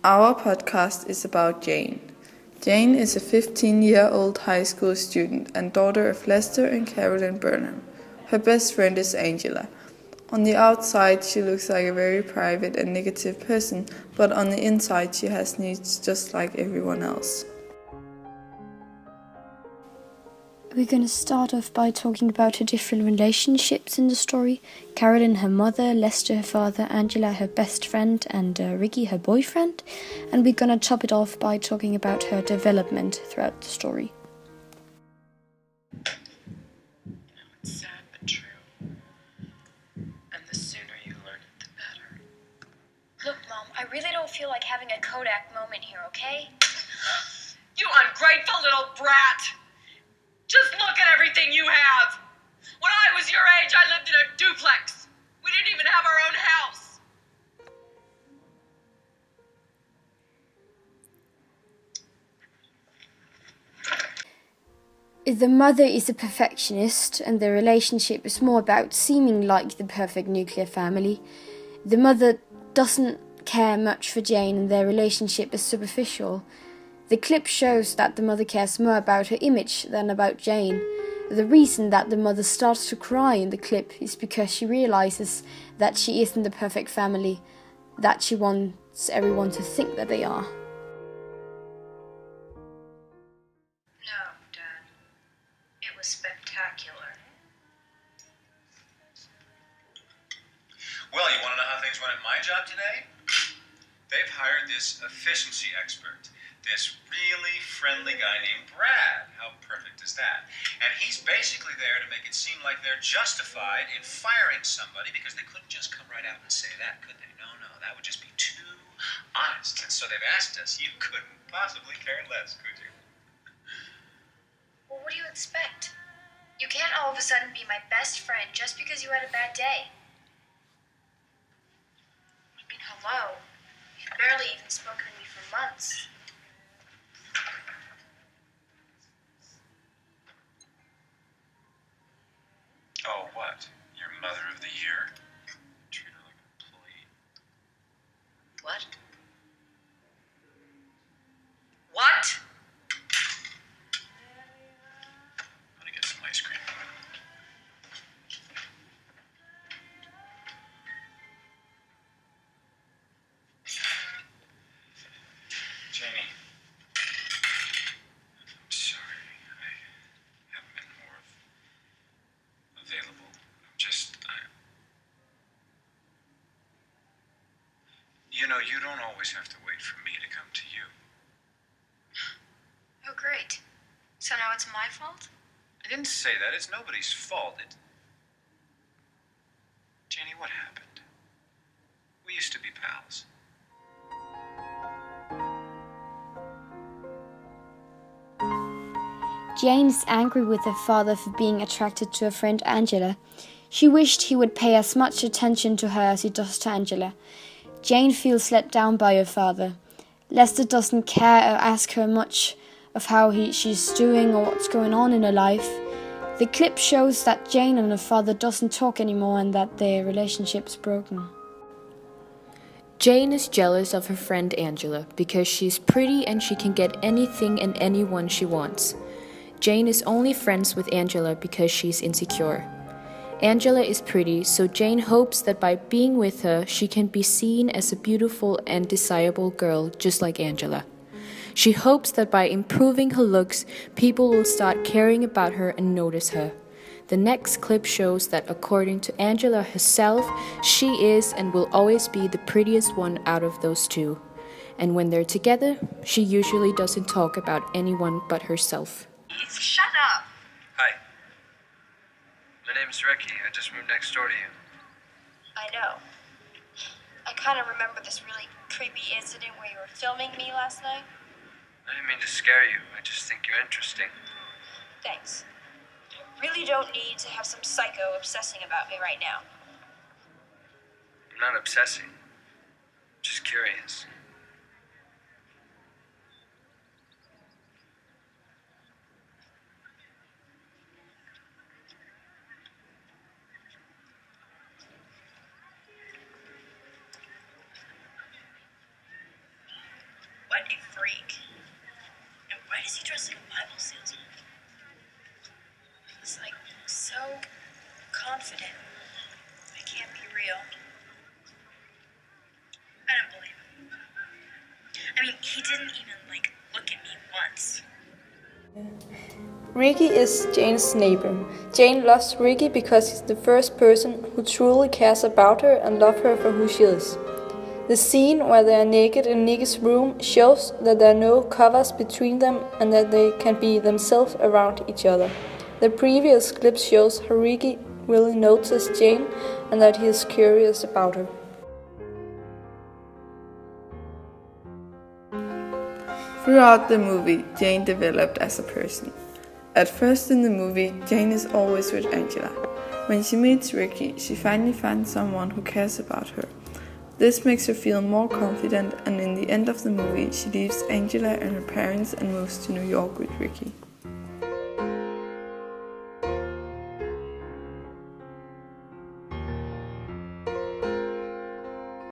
Our podcast is about Jane. Jane is a 15-year-old high school student and daughter of Lester and Carolyn Burnham. Her best friend is Angela. On the outside, she looks like a very private and negative person, but on the inside, she has needs just like everyone else. We're going to start off by talking about her different relationships in the story. Carolyn, her mother, Lester, her father, Angela, her best friend, and Ricky, her boyfriend. And we're going to top it off by talking about her development throughout the story. It's sad but true. And the sooner you learn it, the better. Look, Mom, I really don't feel like having a Kodak moment here, okay? You ungrateful little brat! Just look at everything you have! When I was your age, I lived in a duplex. We didn't even have our own house. The mother is a perfectionist, and the relationship is more about seeming like the perfect nuclear family. The mother doesn't care much for Jane, and their relationship is superficial. The clip shows that the mother cares more about her image than about Jane. The reason that the mother starts to cry in the clip is because she realizes that she isn't the perfect family that she wants everyone to think that they are. No, Dad. It was spectacular. Well, you want to know how things went at my job today? They've hired this efficiency expert. This really friendly guy named Brad. How perfect is that? And he's basically there to make it seem like they're justified in firing somebody because they couldn't just come right out and say that, could they? No, that would just be too honest. And so they've asked us. You couldn't possibly care less, could you? Well, what do you expect? You can't all of a sudden be my best friend just because you had a bad day. I mean, hello. You've barely even spoken to me for months. Oh, what? Your mother of the year? Treat her like an employee. What? What? I'm gonna get some ice cream. Janie. I'm sorry. I haven't been more available. You know, you don't always have to wait for me to come to you. Oh, great. So now it's my fault? I didn't say that. It's nobody's fault. Janie, what happened? We used to be pals. Jane is angry with her father for being attracted to her friend Angela. She wished he would pay as much attention to her as he does to Angela. Jane feels let down by her father. Lester doesn't care or ask her much of how she's doing or what's going on in her life. The clip shows that Jane and her father doesn't talk anymore and that their relationship's broken. Jane is jealous of her friend Angela because she's pretty and she can get anything and anyone she wants. Jane is only friends with Angela because she's insecure. Angela is pretty, so Jane hopes that by being with her, she can be seen as a beautiful and desirable girl just like Angela. She hopes that by improving her looks, people will start caring about her and notice her. The next clip shows that according to Angela herself, she is and will always be the prettiest one out of those two. And when they're together, she usually doesn't talk about anyone but herself. Shut up. Hi. My name's Ricky. I just moved next door to you. I know. I kind of remember this really creepy incident where you were filming me last night. I didn't mean to scare you. I just think you're interesting. Thanks. You really don't need to have some psycho obsessing about me right now. I'm not obsessing. Just curious. Ricky is Jane's neighbor. Jane loves Ricky because he's the first person who truly cares about her and loves her for who she is. The scene where they are naked in Nicky's room shows that there are no covers between them and that they can be themselves around each other. The previous clip shows how Ricky really notices Jane and that he is curious about her. Throughout the movie, Jane developed as a person. At first in the movie, Jane is always with Angela. When she meets Ricky, she finally finds someone who cares about her. This makes her feel more confident, and in the end of the movie, she leaves Angela and her parents and moves to New York with Ricky.